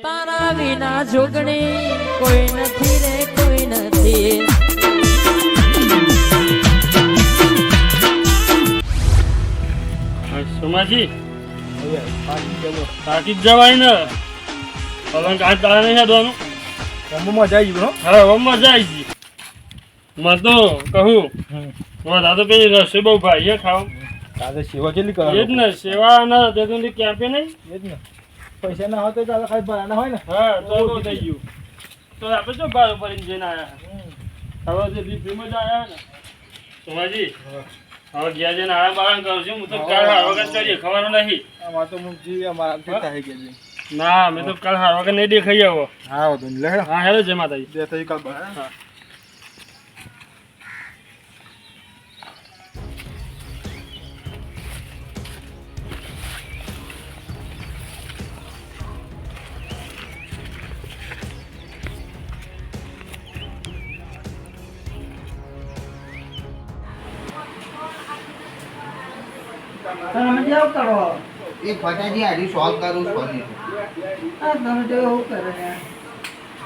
તારા વિના જોગણી કોઈ નથી રે કોઈ નથી. સોમાજી તાકી જ જવાય ને પલંગ કાંઈ તારા નહીં હેડવાનું. મજા આવી ગયો. હા મજા આવી ગઈ. મેં તો કહું દાદા પેલી રસોઈ બહુ ભાઈ ખાવ તારે સેવા કેટલી કરો? એ જ ને સેવા ના તે તો ક્યાં નહીં. એ જ ને પૈસા ના હોય તો તારે ખાલી ભરાના હોય ને. હા તો બહુ થઈ ગયું. તો આપણે જો ભાડું ભરીને જઈને આવ્યા હવે દીપીમાં જ આવ્યા ને સોમાજી. હવે ગયા જઈને આરામ બારામ કરું છું. હું તો કાલ હાર વગર ચડીએ ખવાનું નહીં. આમાં તો મુજી અમારા થઈ ગયા. ના મેં તો કાલ હાર વગર નહીં દેખાઈ આવો. હા વધુ લે. હા હેલો જય માતાજી. જે થઈ કાલ બહાર. હા તમે જાવ કરો. એ ફટાજી હારી સોલ્વ કરું છું. આ તમે તો એવું કરે ને.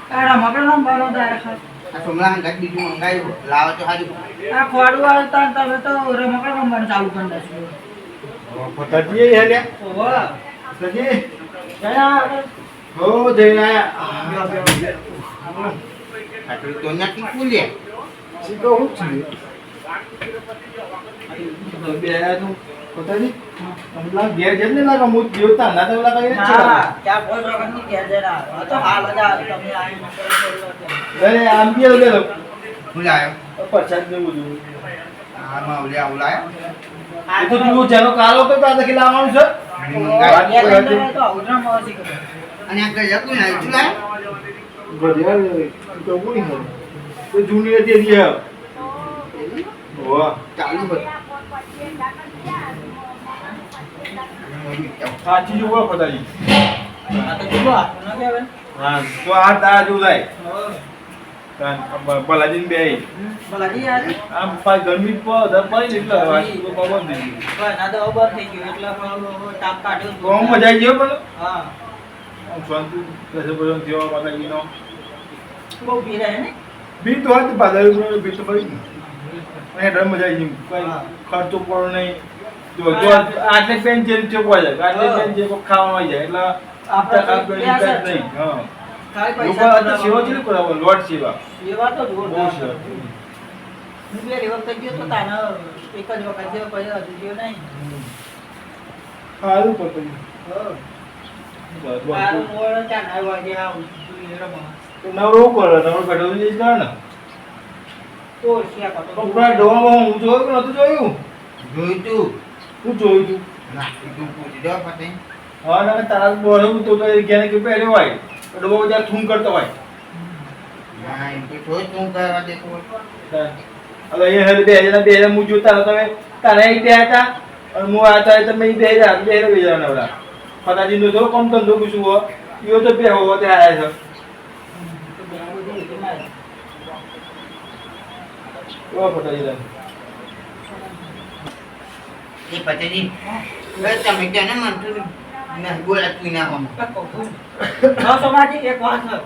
કાઢા મકડો નામ બારો દાય ખાસ. આ સોમલા હંગાત બીજું મંગાવ્યું લાવો તો હારી. આ ખોડું આવતા તમે તો રમકડો રમવાનું ચાલુ કરી દેશો. ફટાજી હે લે. ઓવા. ફટાજી જયા હો જઈને આટલું તો નથી ખુલે. શીખો હું છું. બે આનું ફટાજી હમણાં ઘેર જેમ ને લાગે હું દેવતા ના તો લાગે ને. હા ક્યાં કોઈ વખત ની કે જરા. આ તો હાલ જ આ તમે આઈ મકડો અરે આમ બી લે લો. હું લાયો. પ્રસાદ ને બધું. આમાં ઓલ્યા ઓલાયો. એ તો તું જેનો કાલો તો તારે કે લાવવાનું છે. મંગાવ્યું. તો ઉધરા મોસી કરે. અને આ કઈ જતું ને તું લાયો. ઘડિયાળ તો કોની હોય તો જૂની હતી રી હે. વાહ ચાલુ હતું. સાચી જોવા ફટાજી. આ તો જુઓ આ ન કહેવાય. હા તો આ તારા જેવું થાય બલાજી બે ભલાજી યાર. આમ પાછ ગરમી પર પડી એટલે વાસી તો પવન થઈ ગયું. ના તો ઓવર થઈ ગયું એટલે પણ તાપ કાઢ્યો. તો આમ મજા આવી ગયો પણ હા આમ શાંતિ કસે ભજન થયો માતાજીનો બહુ ભીડ હે ને. બી તો હતી પાદર બી તો પડી અને ડર મજા આવી ગઈ કઈ ખર્ચો પડો નહીં. જો જો આટલે પેન ચેન્જ છે કોઈ જાય આટલે પેન જે ખાવાનું આવી જાય એટલે આપણે કામ કરી નહીં. હા ખાલી લોકો પૈસા આ સેવા ચેલી કરાવો લોટ સેવા સેવા તો બહુ જોરદાર. છે. હું બે વખત ગયો તો તાને એક જ વખત જેવો પછી હજુ ગયો નહીં. સારું પડી મારું મોડ ચાર 9 વાગે આવું રમવા. તો નવરો કરે નવરો બેઠો જઈશ ને તો શિયા કરતો. કપડા ધોવામાં હું જોયું કે નતું જોયું. જોયું તું. શું જોયું તું? ના તું પૂછી દો ફટાઈ. હા ના તારા બોલું તો ક્યાંને કે પહેર્યો હોય તો ડબ્બો બધા થૂમ કરતો હોય. ના એમ તો થોડું તું કરવા દેતો હોય. હવે એ હેલ બે જણા હું જોતા હતા તમે તારે અહીં બે હતા અને હું હતા તમે બે રહ્યા બે જણા નવરા ફટાજી નો જો કમ ધંધો પૂછવું હો યો તો બે હોવો ત્યાં આવ્યા તો બે બધું એટલે મારે. છે ઓ ફટાજી એ ફટાજી તમે ક્યાં ને માનતું ના બોલા તું ના હમ. હા સોમાજી એક વાત છે.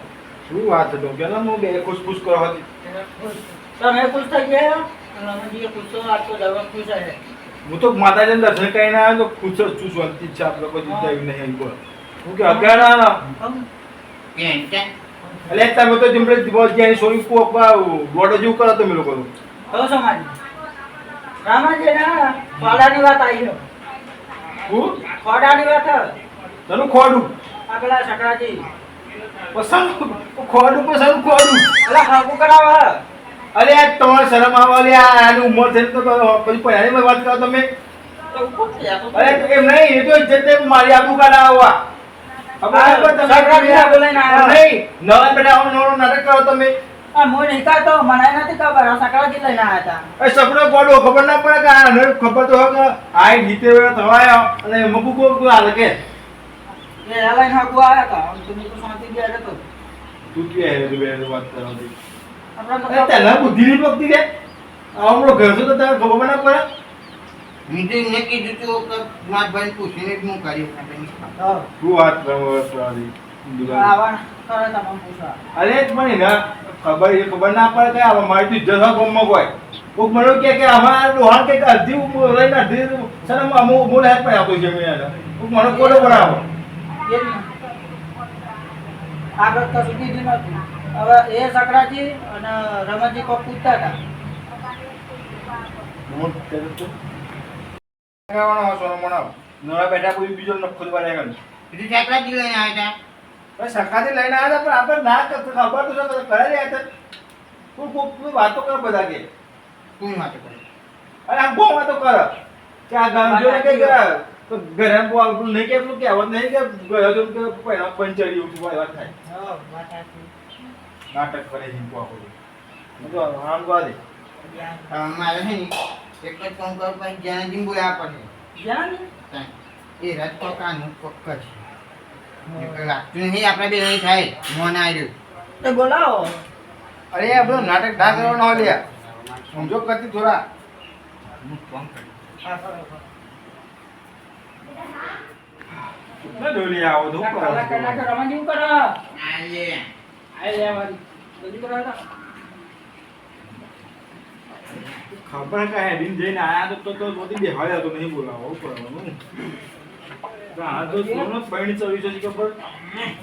શું વાત હતો કે હું બે ખુશ કરવા હતી. તમે ખુશ થઈ ગયા અને અમે જે ખુશ છો આ તો દવા ખુશ છે. હું તો માતાજીને દર્શન કરીને આવ્યો તો ખુશ જ છું શાંતિ છે આપણે કોઈ જીતાવી નહીં આવી બોલ હું કે અગિયાર ના કેમ કેમ એટલે તમે તો જમણે જ્યાં સોરી બોર્ડ જેવું કરો તમે લોકો તો. હવે સોમાજી રામાજી ના ખોડાની વાત આવી છે. હું ખોડાની વાત છે. તને ખોડું આગલા સકરાજી પસંદ ખોડું પસંદ ખોડું અલા ખાકુ કરાવે છે. અરે આ તમારે શરમ આવે લે આની ઉંમર છે તો પછી પહેલાની વાત કરો તમે. તો ઉપર છે આ તો. અરે એમ નહીં એ તો ઇજ્જત મારી આબરૂ કાઢા આવવા સકરાજી ના બોલાઈને આવ્યા. નહીં નવા બેટા નવો નાટક કરો તમે. આ મોય નહીં કાતો મને નથી ખબર આ સકરાજી લઈને આવ્યા હતા. એ સપનો પડો ખબર ના પડે કે આ ખબર તો હોય કે આ જીતે વેળા થવાય અને મગુ કો હાલ કે એ લઈને હાકુ આવ્યા હતા. તમે તો શાંતિ ગયા હતો. તું કે હે બે વાત કરવાની આપણે એ તને બુદ્ધિ ની પકડી દે આપણો ઘર છે તો તને ખબર ના પડે. મેં તો નક્કી કીધું તું કે મારા ભાઈ પૂછીને જ હું કર્યું ફટાઈ. હા શું વાત કરવાની આવા કરે તમામ પૂછવા. અરે પણ એના ખબર ના પડે કે આ મારી તો ઇજ્જત હોય ગમમાં કોઈ કોક મને કે અમારા ડોહાણ કે અડધી લઈને અડધી સર અમુક બોલે પણ આવતો છે કોક મને કોડો બનાવો એ જ ને. આગળ તો સુધી જ નહોતું. હવે એ સકડાજી અને રમાજી કોક પૂછતા હતા. નવા બેઠા કોઈ બીજો નખો દવા લાગ્યો બીજું શાકભાજી લઈને આવ્યા હતા. સખાથી લઈને આવ્યા હતા પણ આપણે ના ખબર તો કરે રહ્યા હતા કોઈ વાતો કરે બધા કે કોણ વાતો કરે? અરે આ બહુ વાતો કરે કે આ ગામ જોડે કે ઘરે બોલું નહીં કે એટલું કહેવત નહીં કે ગયો તો કે પહેલા પંચરી ઉઠું વાત થાય હા, વાત સાચી. નાટક કરે છે તો આમ કહો દે મારે છે ને એક જ ફોન કરો પછી જ્યાંથી બોલાવવા પડે. જ્યાં ને એ રથ પકાનું પક્કર છે. લાગતું નહીં આપણે બે નહીં થાય મોન આવ્યું. તો બોલાવો. અરે આ બધું નાટક ના કરવાનો હોય લ્યા સમજો કરતી થોડા હું ફોન કરું. હા, કરો. ના ડોલી આવો તો કલાક રમાજી શું કરો? આઈએ. આઈ લે વાળી. બધું કરો તો. ખબર કે હેડીને જઈને આયા તો મોટી બેહાડ્યા તો નહીં બોલાવો આવું કરવાનું આ તો સોનો પૈણી ચવી છે ખબર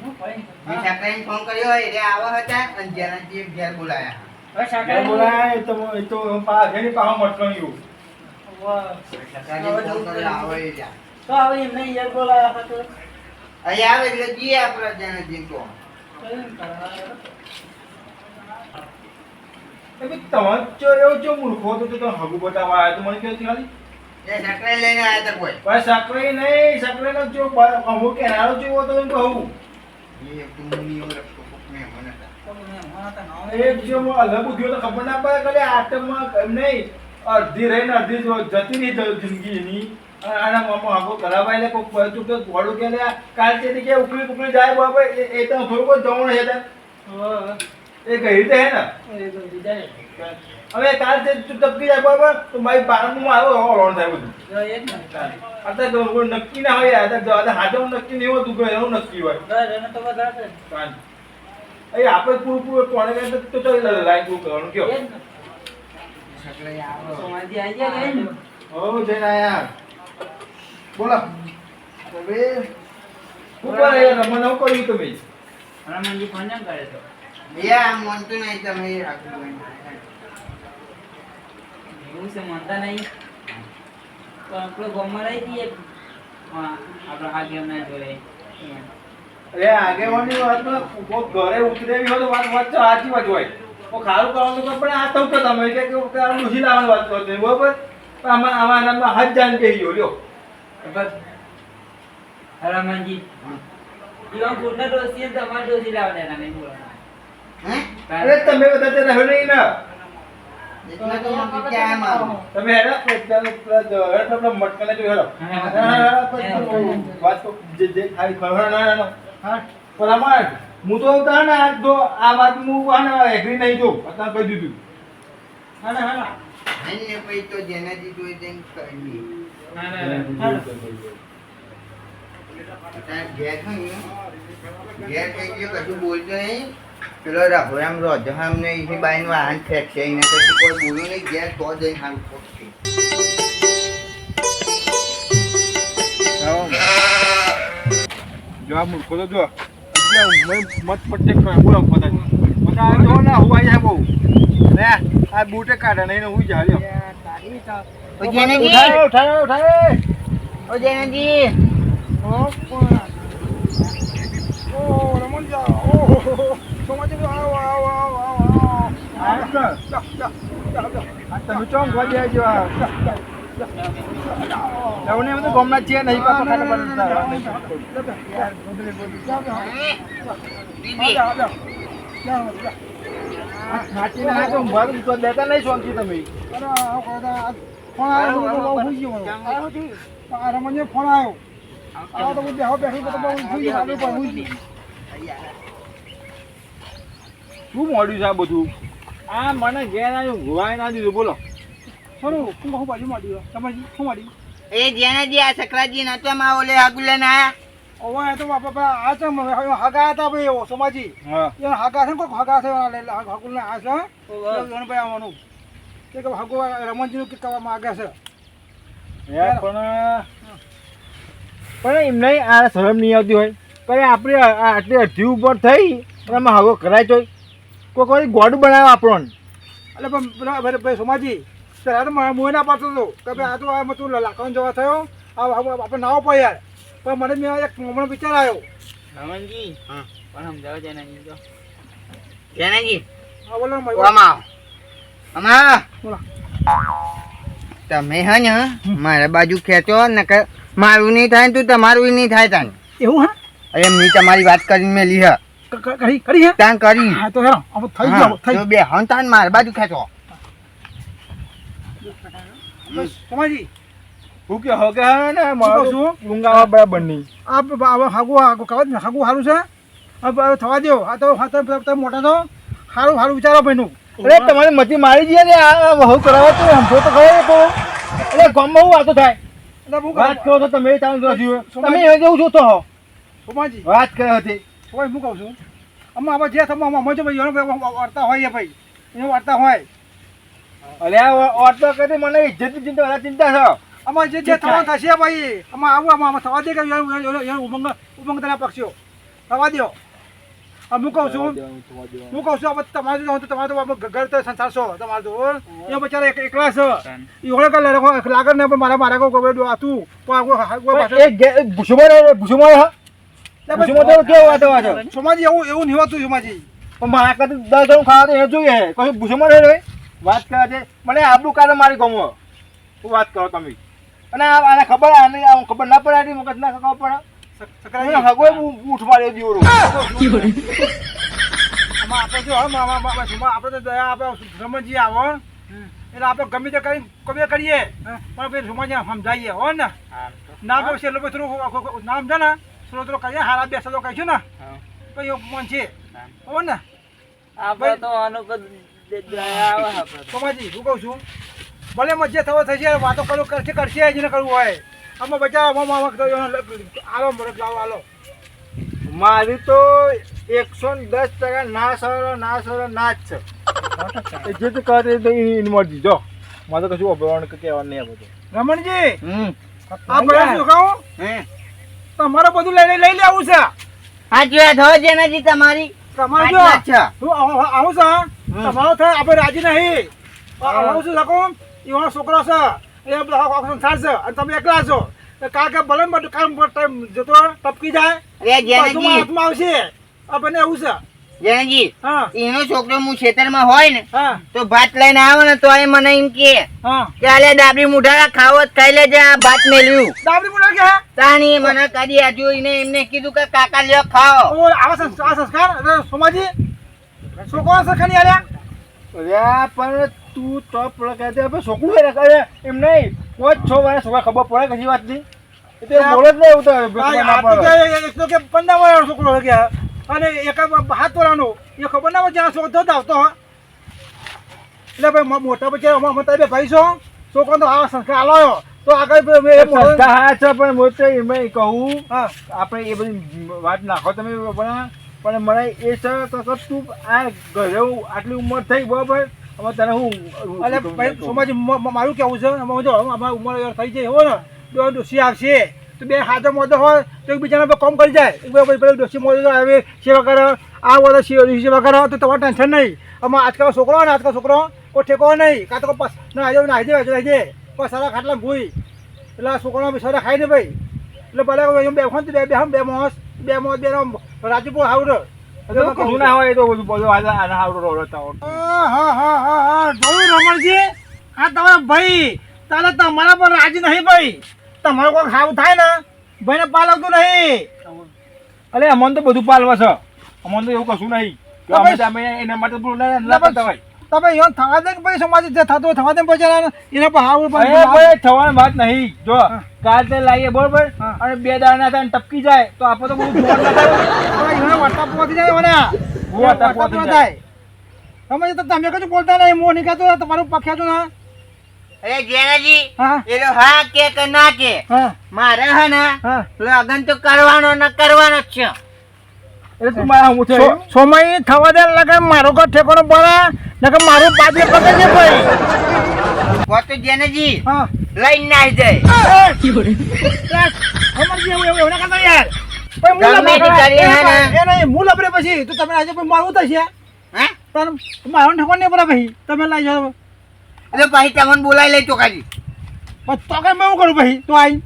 હું ભાઈ. મેં શાકભાજીને ફોન કર્યો એટલે આવા હતા અને જ્યાંથી ઘેર બોલાયા. હવે કે શાકભાજી બોલાય એ તો ઘેરી પાહો મટકણ્યું વાહ. શાકભાજીને ફોન કર્યો આવો એ રહ્યા. તો હવે એમને યાર બોલાયા હતા તો અહીં આવે એટલે જઈએ આપણે જ્યાંથી કહો. કઈ કરવા? તમારે ચો એવો ચો મૂર્ખો હતો તો હગુ બતાવવા આવ્યો તો મને કહે ખાલી એ શાકભાજી લઈને આવ્યા હતા કોઈ. ભાઈ સાકરી નહીં સાકરીનો ચો અમુક કેનારો ચો હતો એમ કહું એ કુંડની ઓર કોકને મને હતા. તમે મને તો ના એક જો અલગ બુદ્ધિઓ તો ખબર ના પડે કે આટમમાં એમ નહીં અડધી રહીને અડધી જતી નહીં જિંદગી એની આના મામા હગો કરાવાય લે કોઈક પડતું તો ઘોડું કે લે કાલ તે કે ઉકળી જાય બાબા એ તો થોડું કોઈ જવાનું છે એ કઈ રીતે હે ને હવે કાલ તે ટપકી જાય બરાબર તો મારી બારનું મારો રોણ થાય બધું અત્યારે તો કોઈ નક્કી ના હોય અત્યારે હાથમાં નક્કી નહીં હોતું કે એનું નક્કી હોય કાલ એ આપણે પૂરું પૂરું કોણે કહે તો તો લાઈન પૂરું કરવાનું કયો શાકભાજી આવો. હો જઈને આયા બોલો હવે ઉપર આયા મને હું કર્યું તમે રમણજી ફોન કેમ કરે તો એ આ મોનતું નહીં તમે એ રાખો. એવું છે માનતા નહીં તો આપણે ગામમાં રહી દઈએ આપણે આ ગેમ ના જોડે અરે આગેવાની વાતમાં કોક ઘરે ઉતરેવી હોય તો વાત વાત તો સાચી વાત હોય તો ખારું કરવાનું તો પણ આ તો કે તમે કે ડૂસી લાવવાની વાત કરો છો બરોબર પણ આમાં હાથ જાન કહી ગયો લ્યો રમણજી એવા ગુંડા ડોસી તમારે ડોસી લાવવાના નહીં બોલવાના હે? અરે તમે બધા તે રહ્યો નહીં ને એટલે તો મને ક્યાં મારું. તમે હેડા પેલા મટકાને જો હેડો વાત તો જે ખાલી ખબર ના હા પરામાર હું તો તા ને આ વાત હું આને એગ્રી નહીં જો અત્યારે કહી દીધું હા હા એને પછી તો જેનાથી જોઈ તેને કરી. અત્યારે ઘેર છું ને, ઘેર થઈ ગયો કશું બોલતો નહીં. પેલો રઘુરામ રોધરામ ને એ બાઈનું હાથ ફેંકશે એના પછી કોઈ બોલું નહીં. ઘેર તો જઈને હાલ પકશે. જો આ મૂર્ખો તો જો મત પટ્ટે કરે બોલો બધા જો ના હુવા જાય બહુ લે આ બૂટે કાઢે નહીં ને હું જા લ્યો ઓ જેનાજી, ઉઠાડે ઓ જેનાજી. તમે ચોમ ગોડી આવજો લવને બધું ગમના છે નહીં પાપા ખાટી ના તો મારું તો દેતા નહીં શાંતિ તમે ફોન આવ્યો આ તો બેહો બેઠું તો બહુ શું મોડ્યું છે આ બધું આ મને ઘેર આવ્યું ઘુવાય ના દીધું બોલો થોડું હું બહુ બાજુ માંડ્યું તમારી શું માંડ્યું એ જેનાજી આ સકરાજી નતો માં ઓલે આગુલે ના આયા. હવે તો બાપા આ છે હગા હતા ભાઈ એવો સોમાજી હા એ હગા છે કોઈ હગા છે હગુલને આ છે ભાઈ આવવાનું કે હગુ રમણજીનું કે કહેવા માંગે છે યાર પણ એમને આ શરમ નહીં આવતી હોય પણ આપણે આટલી અઢી ઉપર થઈ અને આમાં હગો કરાય તો કોઈ ગોડ બનાવે આપણને એટલે પણ પેલા ભાઈ સોમાજી ત્યારે તો મોં ના પાડતો હતો કે ભાઈ આ તો આમાં તું લાકડાનો જવા થયો આપણે નાવો પડે યાર પણ મને મેં એક હમણાં વિચાર આવ્યો રમણજી પણ સમજાવો જેનાજી તો જેનાજી હા બોલો ને આમાં આમાં બોલો તમે હે ને મારા બાજુ ખેંચો ને કે મારું નહીં થાય ને તું તમારું નહીં થાય તાન એવું હા એમની તમારી વાત કરીને મેલી હે કરી હે તાન કરી હા તો હેરો હવે થઈ ગયો થઈ તો બે હન તાન મારા બાજુ ખેંચો બસ સોમાજી હું કે હગે ને કહું છું? ઊંઘાવા બરાબર નહીં આ હાગુ કહેવાય ને હાગુ સારું છે હવે થવા દો આ તો તમે મોટા તો સારું વિચારો ભાઈનું અરે તમારી મતી મારી જઈએ ને આ બહુ કરાવો તો સમજો તો ખબર તો એટલે ગામમાં હું વાતો થાય એટલે હું વાત કરો તો તમે ચાલુ જોયું તમે એ જેવું જોતો હો સોમાજી વાત કરે હતી ભાઈ હું કહું છું અમે આપણે જે થવા અમે જો ભાઈ વાર્તા હોય ભાઈ એની વાર્તા હોય અરે આ વાતો કરી મને ઇજ્જતની ચિંતા ચિંતા છે અમારે જે થવાનું થશે ભાઈ આમાં આમાં થવા દે કે ઉમંગ તેના પક્ષીઓ થવા દો હું કહું છું તમારે તમારે તો ઘર તો સંસાર છો તમારે તો એ બચારા એકલા છે એ હોળે કે લાગર ને પણ મારા તું સોમાજી એવું નહીં હોતું સોમાજી પણ મારા કરતા 10 જણ ખાવા તો એ જોઈએ કશું ભૂસમાં રહે વાત કરે છે મને આબુ કાઢે મારી ગમો શું વાત કરો તમે અને આને ખબર આને ખબર ના પડે મગજ ના ખબર પડે હગો ઉઠ માર્યો દીવરો આપણે જો આપણે તો દયા આપણે રમણજી આવો એટલે આપણે ગમે તે કરી કરીએ પણ ભાઈ સોમાજી સમજાઈએ હો ને નામ છે એટલે થોડું નામ છે ને થોડું કહીએ હારા બે સદો કહીશું ને તો એ મન છે હો ને આપણે તો અનુક દયા આવે આપણે સોમાજી હું કહું છું ભલે મજે થવો થશે વાતો કરો કરશે જેને કરવું હોય આમાં બચાવ આલો મરદ લાવો આલો મારી તો 110% ના સરો ના જ છે જે તો કરે તો એની મરજી જો મારે તો કશું અભરણ કહેવાનું નહીં આ બધું રમણજી આ બધા શું કહું તમારે બધું લઈ લેવું છે સાચી વાત હોય જેનાજી તમારી તમારે જો હું આવું છે તમારો થાય આપણે રાજી નહીં આવું છું શકું એવાનો છોકરો છે એ સંસાર છે અને તમે એકલા છો કારણ કે ભલે કામ ટાઈમ જતો ટપકી જાય હાથમાં આવશે આપણને એવું છે જેનાજી હા એનો છોકરો હું ખેતરમાં હોય ને હા તો ભાત લઈને આવે ને તો એ મને એમ કે હા ચાલે ડાબરી મુઠા ખાવો ખાઈ લેજે આ ભાત મેલ્યું દાબડી મુડા કે તાણી મને કદી આજુ એમને કીધું કે કાકા લ્યો ખાઓ આવા સંસ્કાર સોમાજી છોકરો સરખા નહીં આલ્યા અરે પણ તું તો કહે છોકરું કરે એમ નહીં કોઈ 6 વાર છોકરા ખબર પડે કશી વાત નહીં એટલે બોલો જ નહીં એવું તો કે 15 વર્ષનો છોકરો છે અને એક હાથ તોડવાનો એ ખબર ના હોય જ્યાં છોકરો આવતો એટલે ભાઈ મોટા બચ્ચા અમે બે ભાઈ છો છોકરો તો આવા સંસ્કાર આલો તો આગળ હા છે પણ મોટે એમ કહું હા આપણે એ બધી વાત નાખો તમે પણ મને એ છે તો તું આ ઘરે આટલી ઉંમર થઈ બરાબર હવે તને હું એટલે ભાઈ સોમાજી મારું કેવું છે જો અમારી ઉંમર થઈ જાય એવો ને ડોસી આવશે તો બે હાથે મોદો હોય તો એકબીજાને કામ કરી જાય ડોસી મોદો આવે સેવા કરે આ બધો સેવા કરે તો તમારે ટેન્શન નહીં આમાં આજકાલ છોકરો ને આજકાલ છોકરો કોઈ ઠેકો નહીં કાં તો નાહી દે કોઈ સારા ખાટલા ભૂઈ એટલે છોકરો બી સારા ખાઈ દે ભાઈ એટલે ભલે બે માણસ બે રાજપુર હાવડે કશું ના હોય તો બધું આના આવડો રોડતા હા જોયું રમણજી આ તમારા ભાઈ તારે તમારા પર રાજી નહીં ભાઈ તમારું કોઈ ખાવું થાય ને ભાઈને પાલવતું નહીં અરે અમને તો બધું પાલવા છે અમને તો એવું કશું નહીં અમે એના માટે ના કરતા હોય તમે એવું થવા દે ભાઈ સમાજ જે થતું થવા દે પછી એના પર હાવું થવાની વાત નહીં જો કાલે લાવીએ બરોબર અને 2 દાણા થાય ટપકી જાય તો આપણે તો બહુ જોર ના થાય વાર્તા પહોંચી જાય મને થાય તમે તો તમે કશું બોલતા નહીં મોં નીકળતો તમારું પખ્યા છો ને અરે જેનાજી હા એ તો હા કે ના કે હા મારે હે ને હા લગન તો કરવાનો જ છે. એટલે તું મારા હું થયું સમય થવા દે લગન મારો કો ઠેકોનો પડે નકર મારું બાજુ પકડજે ભાઈ કો તો જેનાજી હા લઈને ના જાય અમાર જે એવું ના કરતા યાર ભાઈ ગમે તે કરીએ હે ને. એ નહીં હું લબરે પછી તો તમે આજે કોઈ મારું થશે હે પણ મારો ઠેકો નહીં પડે ભાઈ તમે લઈ જાઓ એટલે પછી તમને બોલાવી લઈ તો ખાલી પણ તો કઈ મેં કરું ભાઈ તો આઈ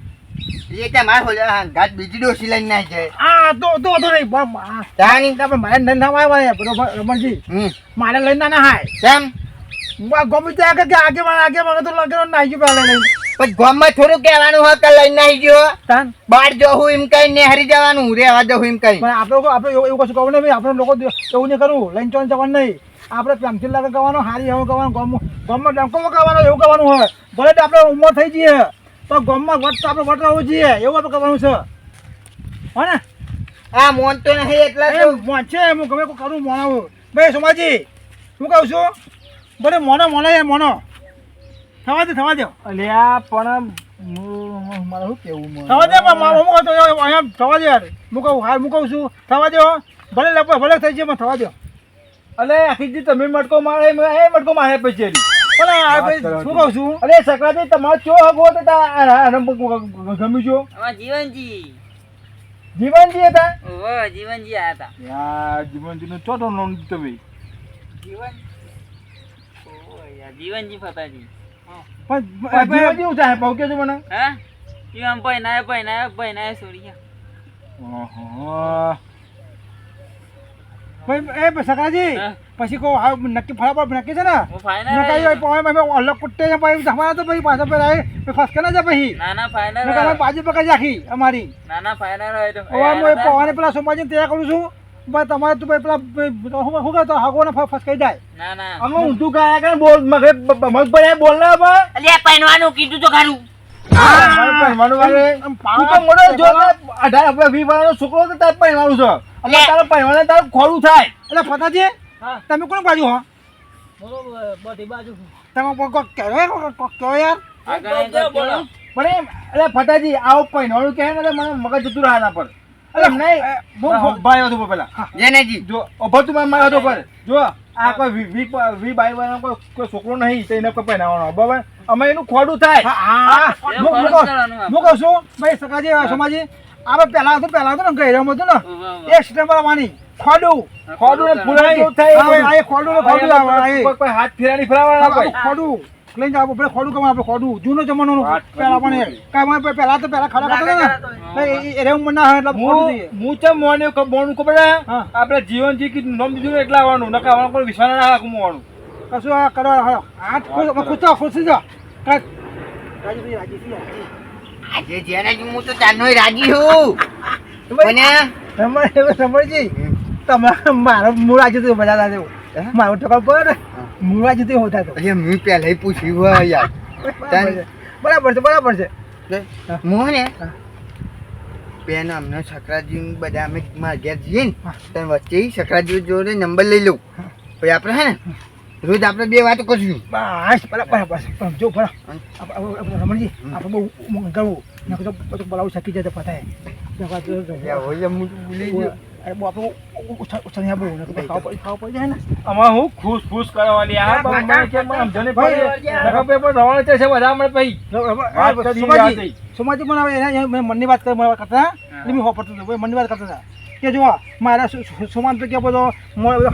એ તમારે હોલે ઘાટ બીજી ડોસી લઈને ના જાય. આ તો નહીં તાણી આપણે મારે નહીં ના આવ્યા બરોબર રમણજી મારે લઈને ના હાય કેમ ગમે ત્યાં કે આગે મને તો લગન નાઈ ગયું પહેલા લઈને પછી ગામમાં થોડું કહેવાનું હોય કે લઈને નાઈ ગયો તાન બહાર જવું એમ કઈ નેહરી જવાનું રહેવા દઉં એમ કઈ. પણ આપણે એવું કશું કહું નહીં ભાઈ આપણે લોકો એવું નહીં કરવું લઈને ચોન જવાનું નહીં આપણે પ્રેમથી લાગે કહેવાનું હારી એવું કહેવાનું ગામમાં ડંકો કહેવાનું એવું કહેવાનું હોય ભલે આપણે ઉંમર થઈ જઈએ તો ગામમાં વટ આપણે વટ રહેવું જોઈએ એવું આપણે કહેવાનું છે હો ને આ મોન તો નહીં એટલે તો મોન છે હું ગમે કોઈ કરું મોનાવું ભાઈ સોમાજી શું કહું છું ભલે મોનો થવા દે અલ્યા પણ મારે શું કેવું થવા દે અહીંયા થવા દે યાર હું કહું છું થવા દે ભલે થઈ જાય થવા દે અલે આખી જી તમે મટકો મારે એ મટકો મારે પછી શું કહું છું અરે સકરાજી તમારો ચો હક હો તો ગમ્યું છો અમાર જીવનજી જીવનજી હતા ઓહો જીવનજી આયા હતા યાર જીવનજી નું ચોથો નામ તમે જીવન ઓહો યાર જીવનજી ફતાજી પણ જીવનજી હું ચાહે પાઉ કેજો મને હા ઈ આમ પૈનાય છોડી ગયા ઓહો ભાઈ સકાજી હા. પછી કહો હા નક્કી ફળા નક્કી છે ને હું ફાઇનલ અલગ કુટ્ટે છે ભાઈ જમાના તો ભાઈ પાછા પેલા ફસકે ના જાય પછી નાના ફાઇનલ અમારી બાજુ પકડી રાખી અમારી નાના ફાઇનલ હોય તો હવે હું પવાને પેલા સોમાજી તૈયાર કરું છું ભાઈ તમારે તું ભાઈ પેલા શું કહેતો હાગો ને ફસકાઈ જાય ના ના અમે ઊંધું ગાયા કરે બોલ મગભરાય બોલ ના બા અલ્યા પહેરવાનું કીધું તો ખરું. પહેરવાનું વાળે તું તો મોડો જો 18 20 વાળાનો છોકરો તો તાર પહેરવાનું છે એટલે તારે પહેરવાને તારું ખોરું થાય એટલે ફતાજી તમે કોણ બાજુ હો બધી બાજુ તમે કોક કહો યાર પણ એમ એટલે ફટાજી આવો પહેરવાનું કહે ને મને મગજ જતું રહ્યા ના પર એટલે નહીં ભાઈ હતો પેલા જેનાજી જો ઉભો તું મારો હતો પર જો આ કોઈ વી બાઈ વાળા કોઈ છોકરો નહીં તો એને કોઈ પહેરાવાનો બરાબર અમે એનું ખોડું થાય હું કહું છું ભાઈ સકાજી સોમાજી આપણે પહેલા હતું ને ગયરામાં હતું ને એ સ્ટેમ્પ વાળવાની ખોડું ખોડું ને ફૂલા જેવું થાય ખોડું કોઈ હાથ ફેરાની ફેરાવાના કોઈ ખોડું લઈને જાવ આપણે ખોડું કમાય આપણે ખોડું જૂનો જમાનો પહેલા પણ કાંઈ પહેલા તો ખડા કરતા ને એ રેવું મને ના હોય એટલે ખોડું જોઈએ હું ચમ મોનું ખબર હા. આપણે જીવનજી કી નામ દીધું એટલે આવવાનું નકા આવવાનું કોઈ વિશ્વાસ ના રાખું મોવાનું કશું આ કરવા હાથ ખુશી જાઓ રાજી આજે જેનાજી હું તો ચારનોય રાજી છું મને સમજજી તમારે મારો મૂળ આજે તો મજા આવે મારો ટકા પર મૂળ આજે તો હોતા તો અરે મેં પહેલા પૂછ્યું હોય યાર બરાબર છે હું ને બેન અમને સકરાજી બધા અમે મારા ઘેર જઈએ ને તો વચ્ચે સકરાજી જોડે નંબર લઈ લઉં પછી આપણે હે ને રોજ આપણે બે વાતો કરીશું. બસ બરાબર જો રમણજી આપણે બહુ કરવું બધું બોલાવું શકી જાય તો પતાય ખાવા પડી જાય ને આમાં હું ખુશ કરવાની આ સમજને રવાના છે બધા મળે પછી સોમાજી મને મનની વાત કરતા એટલે મેં હોપડતો હતો મનની વાત કરતા હતા કે જો મારા સોમાન તો કે બધો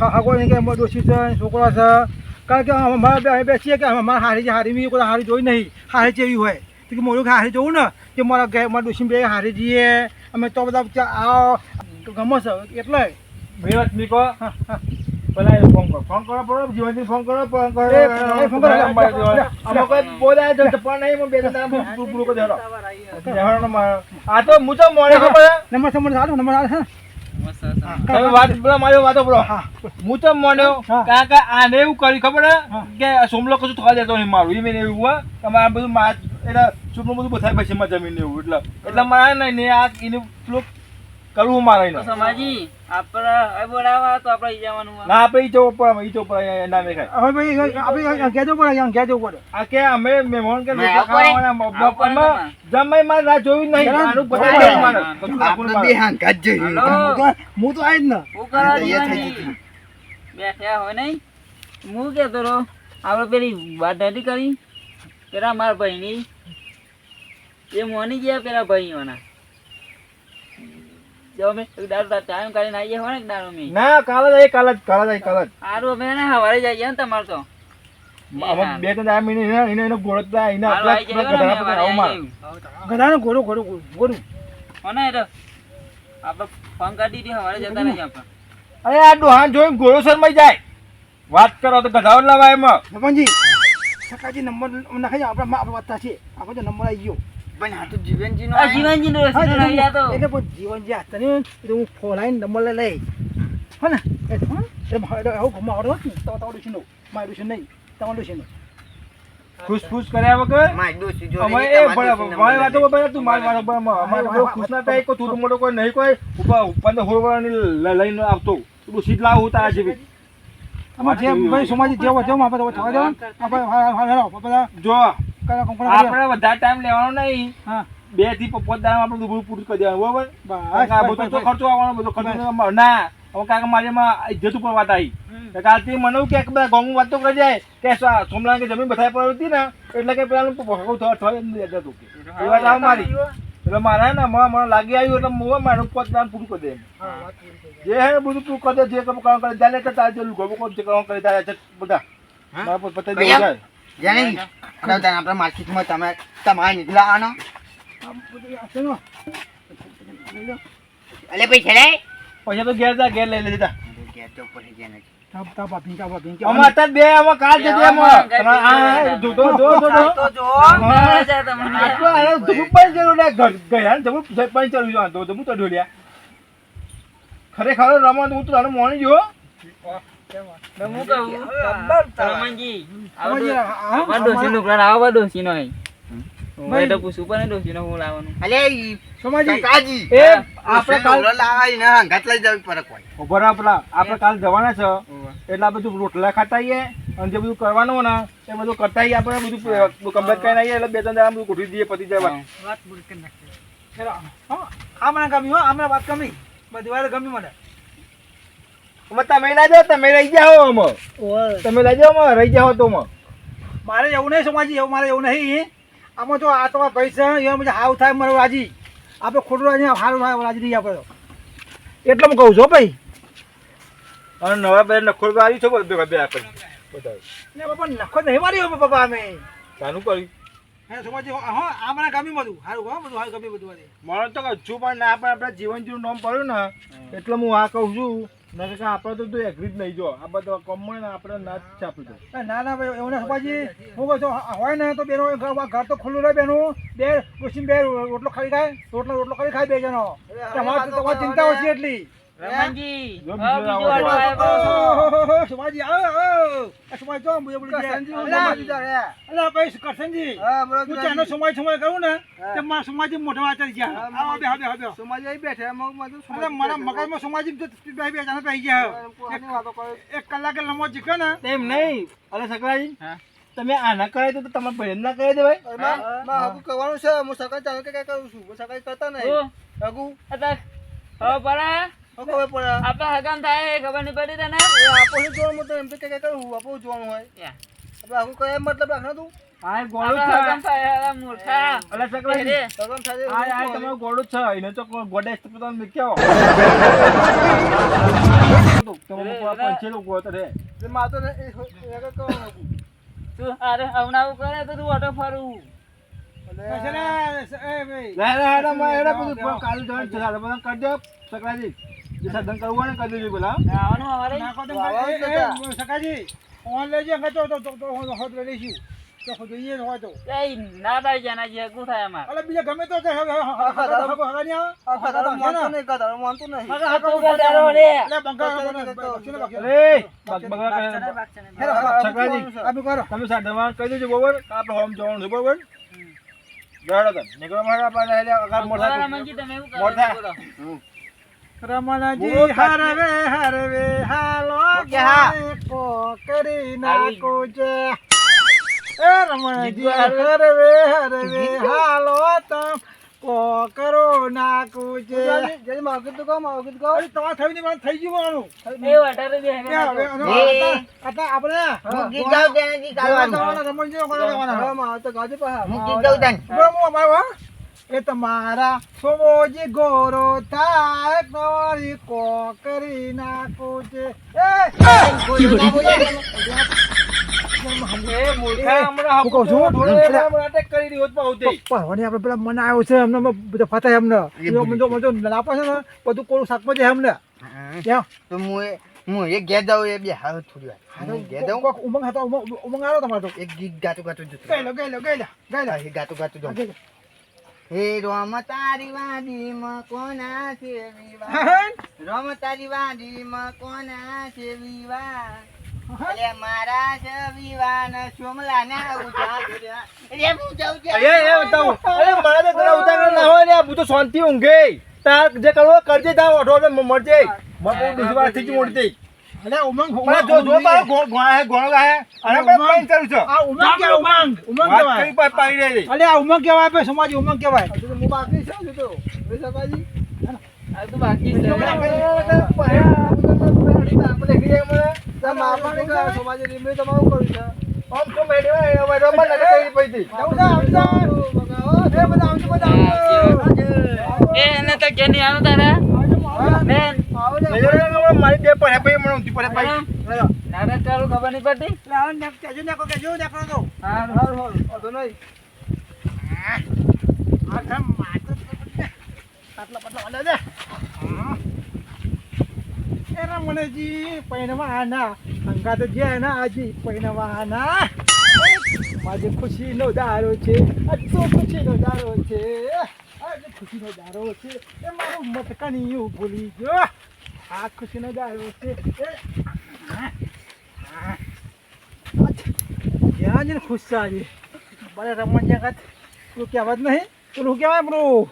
હાગો કે ડોસી છે છોકરો છે કારણ કે અમારા બેસીએ કે અમારા હારી કોઈ હારી જોઈ નહીં હારી જેવી હોય તો કે મોડું હારી જોવું ને કે મારા ડોસી બે હારી જઈએ અમે તો બધા ગમો છે એટલે બે વાત નીકો પેલા ફોન કરો પડો જીવનજી ફોન કરો અમે કોઈ બોલાય તો પણ નહીં બે પૂરું કરી દેરો આ તો હું તો મોડે ખબર નંબર આવે તમે વાત બોલો મારી વાતો બોલો હું તો મોડ્યો કારણ કે આને એવું કર્યું ખબર કે સોમલો કશું થવા દેતો નહીં મારું એ એવું હોય તમારે બધું એટલે સોમલું બધું બધાય પછી જમીન એવું એટલે મારે નહીં આ એનું પેલું કરવું મારે તો એને. સમાજી આપણે બોલાવા તો આપણે ઈ જવાનું હોય. ના આપણે ઈ ચોપ પર ઈ ચોપ પર ના મેખાય. હવે ભાઈ આપણે કહેજો પડે અહીંયા કહેજો પડે આ કે અમે મહેમાન કે ના, રોટલા ખાવાના આવો પડે. બપોરમાં જમાઈ માં રાહ જોયું નહીં. ના, આનું ના, બધાય ના, મારે. ના, બધું રાખવું આપણે બે મારે. હાંકા જ જઈએ. હલો. હું તો આજ ને શું કરો તૈયાર થઈ જીવનજી? જતી. બેઠ્યા હોય નહીં હું કહેતો રહો આપણે પેલી વાત નથી કરી પેલા મારા ભાઈની એ મોની ગયા પેલા ભાઈઓના જો અમે દારૂ ટાઈમ કાઢીને આવીએ હોય ને દારૂ મેં ના કાલ જ કાલ જ સારું અમે ને સવારે જઈએ ને તમારે તો અમે બે ત્રણ મહિને એને ગોળતા એને સારું આવી જાય આપણા ને, ગધા સવારે પર આવું મારે. ગધાને ગોરું હો ને એ તો આપણે ફોન કરી દીધી સવારે જતા રહીએ આપણે અરે આ ડોહાન જોઈને ગોળો શરમાઈ જાય. વાત કરો તો ગધાઓ લાવાય એમાં. ભગવાનજી સકાજી નંબર નાખી આપણે વાત છે આપણે તો નંબર આવી ગયો પણ આ તો જીવનજીનો આ જીવનજી નો રસ્તો રહી જતો એટલે પણ જીવનજી હાથને એટલે હું ફોન આવીને નંબર લઈ હો ને આવું ઘરમાં આવડો ને તમારું છે મારું છે નહીં તમારું છે ખુશ કર્યા વગર મારી ડોશી જોડે અમે નહીં, એ તમારી બરાબર ડોશીને મારી નંબર વાતો બરાબર તું મારી વાતો બરાબર અમારે બહુ ખુશ ના થાય કોઈ તું મોટો કોઈ નહીં કોઈ ઉપર હોળવાની લઈને આવતો તું સીધ લાવું તારા જેવી અમારે જે ભાઈ સમાજી જેવો જેવો આપણે થવા દો આપણે જો આપણે વધારે ટાઈમ લેવાનો નહીં હા 2 થી 5 દાડા આપણે દુબળું પૂરું કરી દેવાનું બરાબર આ બધો તો બસ ખર્ચો આવવાનો બધો ખર્ચો ના હવે કાકા મારી એમાં ઇજ્જત ઉપર વાત આવી કાલથી મને એવું કે બધા ગામમાં વાત તો કરી જાય કે સોમલા કે જમીન બધાય પર હતી ને એટલે કે પેલા ભોગવ થવા હતું એ વાત આવે મારી એટલે મારા ને મને લાગી આવ્યું એટલે હું મારું 5 દાડા પૂરું કરી દે જે હે બધું તું કરે જે કામ કરે જાલે કે તારે જેલું ગોબો કોમ જે કામ કરે તારે બધા મારા પર પતાઈ દેવું જાય જાણી આપણે માર્કેટમાં તમે તમારે નીકળ્યા આનો અલે પૈસા લે પછી તો ઘેર લઈ લીધા ગેસ તો ઉપર ગયા નથી. અમે અત્યારે બે અમે કાલ જતી એમાં જો ના જા તમને આટલો આયો ધૂપ પણ જરૂર લે ગયા ધૂપ પણ ચડ્યું જો તો ધૂપ તો ઢોલ્યા ખરેખર રમત હું તો તારું મોણી જો હું કહું રમણજી આવા ડોસી નું પ્લાન આવા ડોસી નો હું તો પૂછું પણ ડોસી નો હું લાવવાનું અલે ઈ સમાજી કાકાજી એ આપણે કાલ લાવાય ને હંગાત લઈ જવી પડે કોઈ. ઉભા રહો પેલા આપણે કાલ જવાના છે એટલે આ બધું રોટલા ખાતા આવીએ અને જે બધું કરવાનું ને એ બધું કરતા આવીએ આપણે બધું કમ્પ્લીટ કરીને આવીએ એટલે 2 3 દાડા બધું ગોઠવી દઈએ પતી જાય આ મને ગમ્યું હો આમને વાત ગમી બધી વાર ગમી મને અમે તમે લઈ જાઓ તમે રહી જાઓ અમે તમે લઈ જાઓ અમે રહી જાઓ તો અમે મારે એવું નહીં સમાજી એવું મારે એવું નહીં આમાં જો આ તમારા પૈસા એમાં પછી હાવ થાય મારું રાજી આપણે ખોટું રાજી હારું થાય રાજી નહીં આપણે એટલે હું કહું છું ભાઈ અને નવા બે નખોર વાળી છો બધું બે આપણે બતાવો ને બાપા નખો નહીં મારી હોય બાપા અમે ચાલુ કર્યું હે સમાજી હા આ મને ગમી બધું હારું હો બધું હારું ગમી બધું મને તો હજુ પણ ના આપણે આપણા જીવનજીનું નામ પડ્યું ને એટલે હું આ કહું છું ના કે આપણે તો એગ્રી જ નહીં જો આ બધા કમમાં ને આપણે ના જ છાપી દો ના ના ભાઈ એવું ના સમાજી હું કહું છું હોય ને તો બેનો ઘર તો ખુલ્લું રહે બેનું બે ડોસી બે રોટલો ખાઈ ખાય રોટલો ખાઈ ખાય બે જણો તમારી ચિંતા ઓછી એટલી રમણજી જો હા, બીજો બીજો આવો. આટો આવ્યો. સમાજી આવો સમાજી જો મુજે બોલી અલા ભાઈ કરશનજી હું ચાનો સમય કરું ને તે મારા સમાજી મોઢા વાચરી ગયા આવો બે હવે સમાજી આવી બેઠા અરે મારા મગજમાં સમાજી જો બે બે જાને પઈ ગયા એક કલાકે લમો જીકે ને એમ નહીં અરે સકરાજી હા. તમે આના કરે તો તમારે બહેન ના કરે દેવાય કરવાનું છે હું સકાળ ચાલો કે કઈ કરું છું હું સકાળ કરતા ઓ, હગુ અત્યારે હવે પરા ખબર પડે આપણા હગામ થાય એ ખબર નહીં પડી તને આપો જોવાનું તો એમ તો કઈ કરું આપો જોવાનું હોય યા. આપણે હગુ કઈ મતલબ રાખના તું આ ગોળું આપણા હગામ છે થાય અલા મૂર્ખા અરે સકરાજી રે. ભગવાન થાય આ તમારું ગોળું જ છે એને તો ગોડે તમે કેવો તમે પંચે લોકો તો રે માતો ને એ કરવાનું તું અરે હવનાવું કરે તો તું ઓટો ફરું સકરાજી જે સાધન કરવું હોય ને કરી દેજો પેલા આવવાનું અમારે એ ના થાય છે એના જે હગું થાય અમારે બીજા ગમે તો સકરાજી તમે સાધનમાં કહી દેજો બરોબર આપણે હોમ જવાનું છે બરોબર નીકળવા માટે આપણે રમણજી તમે એવું કરો મોટા. બોલો. રમણજી હરવે હરવે હાલો કરી નાખું છે એ રમણજી હરવે હરવે હાલો તમ કરો નાખું છે જલ્દી માગું તો કહો અરે તમારે થયું નહીં મને થઈ ગયું મારું એ વટારે બે હેને આપણે હું ગીત ગાઉં તેનાથી ગાવાનું. રમણજી તો ગાજે પા હું ગીત ગાઉં તને. એ તમારા સોમોજી ગોરો થાય તમારી કોકરી નાખું છે આપણે પેલા મને આવ્યો છે એમને બધા ફતાય એમને લાપા છે ને બધું કોરું શાકભાજી એમને તો હું એ ઘેર જાઉં એ બે હાવ થોડી વાર ઘેર જાઉં ઉમંગ હતો ઉમંગ આવ્યો તમારે તો એક ગીત ગાતું ગાતું જતું ગઈ લો એ ગાતું ગાતું જાઉં હે રોમ તારી વાડીમાં કોના છે વિવાહ રોમ તારી વાડીમાં કોના છે વિવાહ અરે મારા છે વિવાહ ને સોમલા ને ઉજાગર્યા અરે હું જાઉં છું હું તો શાંતિ ઊંઘે તાર જે કરવો કરજે તાર ઓઢો મળજે મને દુશ્મન થઈ ગઈ મોટી અરે ઉમંગ જો મારો ગોળો ગાય અને મેં પાણી કરું છું આ ઉમંગ કે ઉમંગ વાત કરી પાઈ રે અરે આ ઉમંગ કહેવાય ભાઈ સમાજ ઉમંગ કહેવાય હું બાકી છે તો સભાજી આ તો બાકી છે સમાજ રીમે તમારું કર્યું છે આમ તો મેડવા રમવા લાગે તેરી પૈતી એ એને તો કે નહીં આનો તારા બેન મારી બે પર પૈ મને ઉંટી પડે પૈ નાટક ચાલુ ખબર નહીં પડતી કેજો દેખો તો હારું તો નહીં આ કામ માત્ર આટલા પટલા દે એના મનેજી પૈણવાના અંગાત જ્યાં ના આજી પૈણવાના મારી ખુશીનો દારો છે અચ્છો ખુશીનો દારો છે આજે ખુશીનો દારો છે એ મારું મતકણીયું ભૂલી ગયો આ ખુશીનો દારો છે જ્યાં જઈને ખુશ છે આજે બરે રમણ જગત તું કહેવત નહીં પેલું કહેવાય પેલું